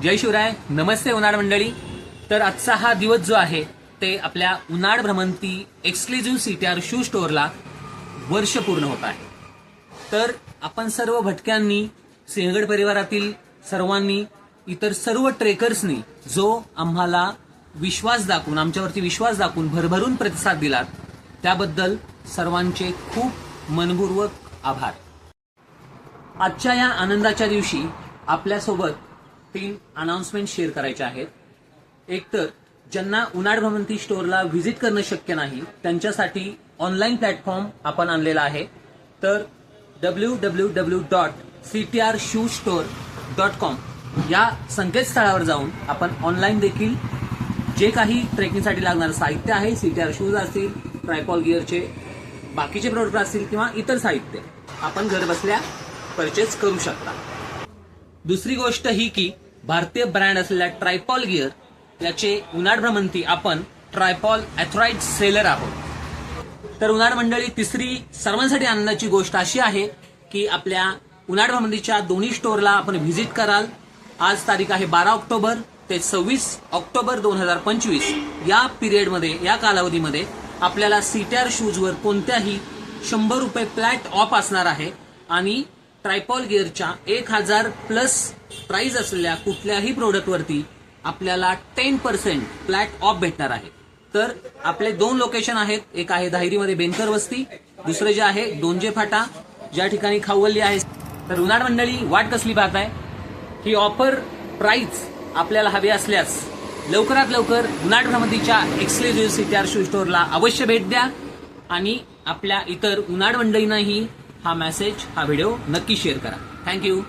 जय शिवराय, नमस्ते उनाड मंडळी। तर आजचा हा दिवस जो आहे ते आपल्या उनाड भ्रमंती एक्सक्लुझिव्ह सीटीआर शू स्टोअरला वर्ष पूर्ण होत आहे। तर आपण सर्व भटक्यांनी, सिंहगड परिवारातील सर्वांनी, इतर सर्व ट्रेकर्सनी जो आम्हाला विश्वास दाखवून, आमच्यावरती विश्वास दाखवून भरभरून प्रतिसाद दिलात त्याबद्दल सर्वांचे खूप मनपूर्वक आभार। आजच्या या आनंदाच्या दिवशी आपल्यासोबत 3 अनाउन्समेंट शेअर करायचे आहेत। एक तर ज्यांना उनाड भ्रमंती स्टोअरला व्हिजिट करणं शक्य नाही त्यांच्यासाठी ऑनलाईन प्लॅटफॉर्म आपण आणलेला आहे। तर www.ctrshoestore.com या संकेतस्थळावर जाऊन आपण ऑनलाईन देखील जे काही ट्रेकिंगसाठी लागणारं साहित्य आहे, सीटीआर शूज असतील, ट्रायपॉल गिअरचे बाकीचे प्रोडक्ट असतील किंवा इतर साहित्य आपण घर बसल्या परचेस करू शकता। दुसरी गोष्ट ही की भारतीय ब्रँड असलेल्या ट्रायपॉल गिअर याचे उनाड भ्रमंती आपण ट्रायपॉल ऑथराइज्ड सेलर आहोत। तर उनाड मंडळी, तिसरी सर्वांसाठी आनंदाची गोष्ट अशी आहे की आपल्या उनाड भ्रमंतीच्या दोन्ही स्टोअरला आपण व्हिजिट कराल। आज तारीख आहे 12 ऑक्टोबर ते 26 ऑक्टोबर 2025 या पिरियडमध्ये, या कालावधीमध्ये आपल्याला सीटीआर शूजवर कोणत्याही 100 रुपये फ्लॅट ऑफ असणार आहे आणि ट्रायपॉल गिअरच्या 1000 प्लस प्राइस असलेल्या कुठल्याही प्रोडक्टवरती आपल्याला 10% फ्लॅट ऑफ भेटणार आहे। तर आपले 2 लोकेशन आहेत, एक आहे धायरीमध्ये बेनकर वस्ती, दुसरे जे आहे डोंजे फाटा ज्या ठिकाणी खाऊगल्ली आहे। तर उनाड मंडळी, वाट कसली पाहताय? ही ऑफर प्राइस आपल्याला हवी असल्यास लवकरात लवकर उनाड भ्रमंतीच्या एक्सक्लुझिव्ह सीटीआर शू स्टोअरला अवश्य भेट द्या आणि आपल्या इतर उनाड मंडळींनाही हा मेसेज, हा व्हिडिओ नक्की शेअर करा। थँक्यू।